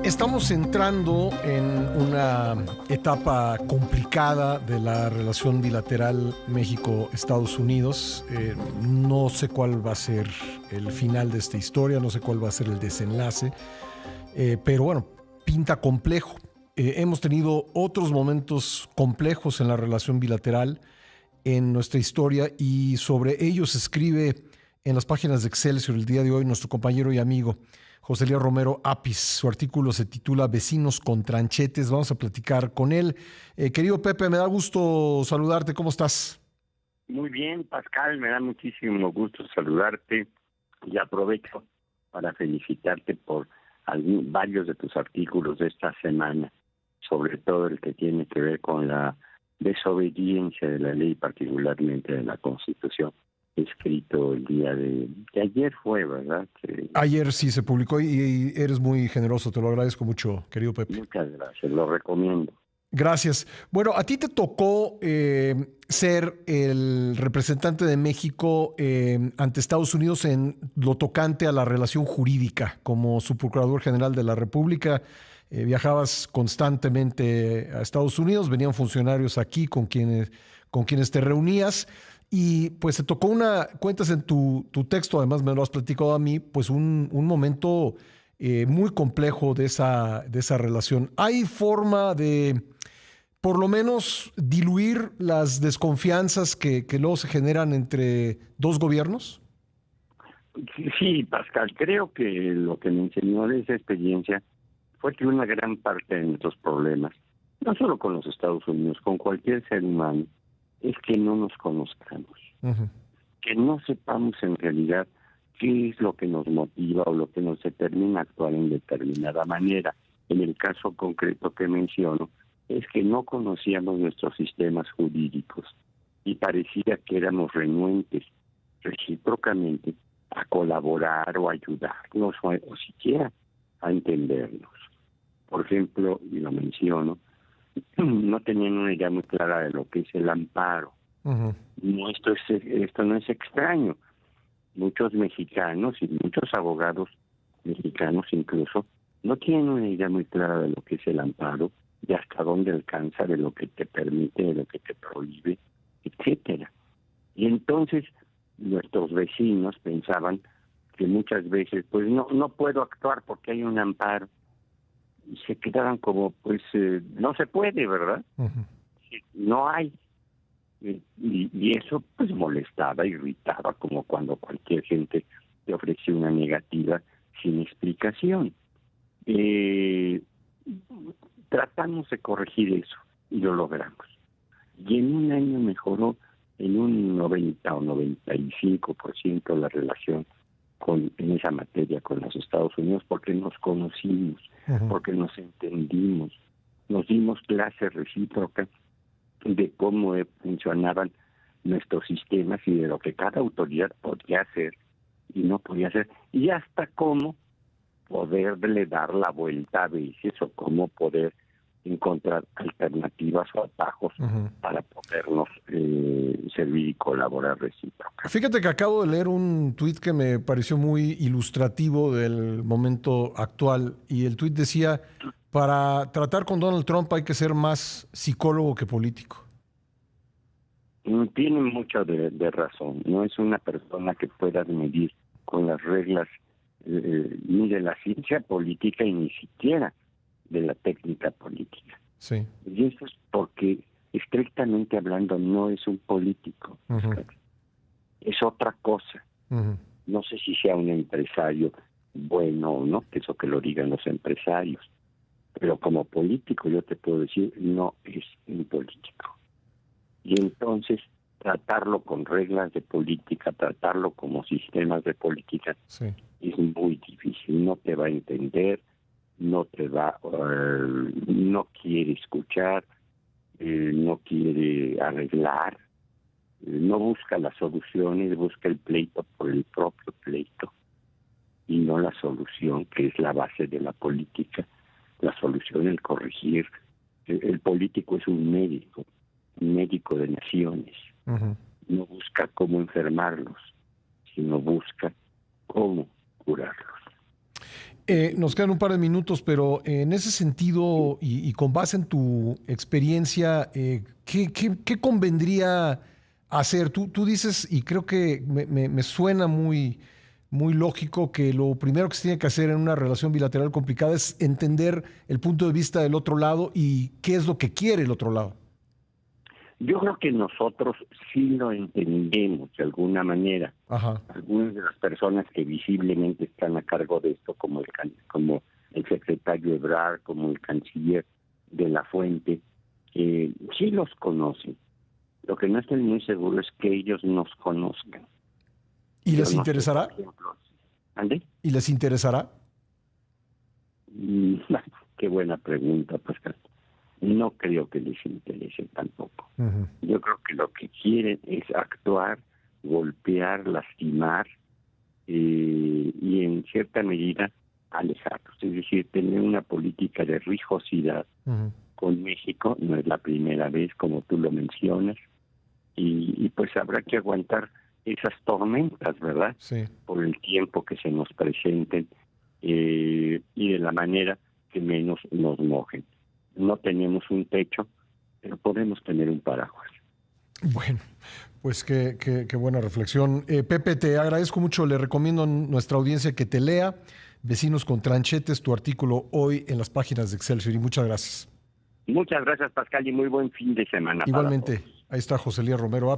Estamos entrando en una etapa complicada de la relación bilateral México-Estados Unidos. No sé cuál va a ser el final de esta historia, no sé cuál va a ser el desenlace, pero bueno, pinta complejo. Hemos tenido otros momentos complejos en la relación bilateral en nuestra historia y sobre ellos escribe en las páginas de Excelsior el día de hoy nuestro compañero y amigo José Elías Romero Apis. Su artículo se titula Vecinos con tranchetes. Vamos a platicar con él. Querido Pepe, me da gusto saludarte. ¿Cómo estás? Muy bien, Pascal, me da muchísimo gusto saludarte y aprovecho para felicitarte por varios de tus artículos de esta semana, sobre todo el que tiene que ver con la desobediencia de la ley, particularmente de la Constitución, escrito el día de ayer fue, ¿verdad? Ayer sí se publicó y eres muy generoso. Te lo agradezco mucho, querido Pepe. Muchas gracias, lo recomiendo. Gracias. Bueno, a ti te tocó ser el representante de México ante Estados Unidos en lo tocante a la relación jurídica. Como subprocurador general de la República, viajabas constantemente a Estados Unidos, venían funcionarios aquí con quienes te reunías y pues te tocó cuentas en tu texto, además me lo has platicado a mí, pues un momento muy complejo de esa relación. ¿Hay forma de por lo menos diluir las desconfianzas que luego se generan entre dos gobiernos? Sí, Pascal, creo que lo que me enseñó de esa experiencia fue que una gran parte de nuestros problemas, no solo con los Estados Unidos, con cualquier ser humano, es que no nos conozcamos, Uh-huh. que no sepamos en realidad qué es lo que nos motiva o lo que nos determina a actuar en determinada manera. En el caso concreto que menciono, es que no conocíamos nuestros sistemas jurídicos y parecía que éramos renuentes recíprocamente a colaborar o ayudarnos o siquiera a entendernos. Por ejemplo, y lo menciono, no tenían una idea muy clara de lo que es el amparo. Uh-huh. No, esto no es extraño. Muchos mexicanos y muchos abogados mexicanos incluso no tienen una idea muy clara de lo que es el amparo, de hasta dónde alcanza, de lo que te permite, de lo que te prohíbe, etcétera. Y entonces nuestros vecinos pensaban que muchas veces pues no puedo actuar porque hay un amparo y se quedaban como pues no se puede, ¿verdad? Uh-huh. No hay. Y eso pues molestaba, irritaba, como cuando cualquier gente te ofrece una negativa sin explicación. Tratamos de corregir eso y lo logramos. Y en un año mejoró en un 90 o 95% la relación en esa materia con los Estados Unidos, porque nos conocimos, Uh-huh. porque nos entendimos, nos dimos clases recíprocas de cómo funcionaban nuestros sistemas y de lo que cada autoridad podía hacer y no podía hacer, y hasta cómo poderle dar la vuelta a veces o cómo poder encontrar alternativas o atajos Uh-huh. para podernos servir y colaborar recíprocamente. Fíjate que acabo de leer un tuit que me pareció muy ilustrativo del momento actual y el tuit decía, para tratar con Donald Trump hay que ser más psicólogo que político. Tiene mucho de razón. No es una persona que pueda medir con las reglas ni de la ciencia política y ni siquiera de la técnica política. Sí. Y eso es porque, estrictamente hablando, no es un político. Uh-huh. Es otra cosa. Uh-huh. No sé si sea un empresario bueno o no, que eso que lo digan los empresarios. Pero como político yo te puedo decir, no es un político. Y entonces tratarlo con reglas de política, tratarlo como sistemas de política, Sí. es muy difícil. No te va a entender, no quiere escuchar, no quiere arreglar, no busca las soluciones, busca el pleito por el propio pleito y no la solución, que es la base de la política. La solución, el corregir. El político es un médico de naciones. Uh-huh. No busca cómo enfermarlos, sino busca cómo curarlos. Nos quedan un par de minutos, pero en ese sentido y con base en tu experiencia, ¿qué convendría hacer? Tú dices, y creo que me suena muy lógico, que lo primero que se tiene que hacer en una relación bilateral complicada es entender el punto de vista del otro lado y qué es lo que quiere el otro lado. Yo creo que nosotros sí lo entendemos de alguna manera. Ajá. Algunas de las personas que visiblemente están a cargo de esto, como el secretario Ebrard, como el canciller de la Fuente, sí los conocen. Lo que no estoy muy seguro es que ellos nos conozcan. ¿Y les Yo no sé, interesará? por ejemplo, ¿ande? ¿Y les interesará? Mm, Qué buena pregunta, Pascal. No creo que les interese tampoco. Ujú. Yo creo que lo que quieren es actuar, golpear, lastimar y en cierta medida alejarlos. Es decir, tener una política de rijosidad Ujú. con México no es la primera vez, como tú lo mencionas, y pues habrá que aguantar esas tormentas, ¿verdad? Sí. Por el tiempo que se nos presenten y de la manera que menos nos mojen. No tenemos un techo, pero podemos tener un paraguas. Bueno, pues qué buena reflexión. Pepe, te agradezco mucho. Le recomiendo a nuestra audiencia que te lea Vecinos con Tranchetes, tu artículo hoy en las páginas de Excelsior. Y muchas gracias. Muchas gracias, Pascal, y muy buen fin de semana para todos. Igualmente, ahí está José Elías Romero.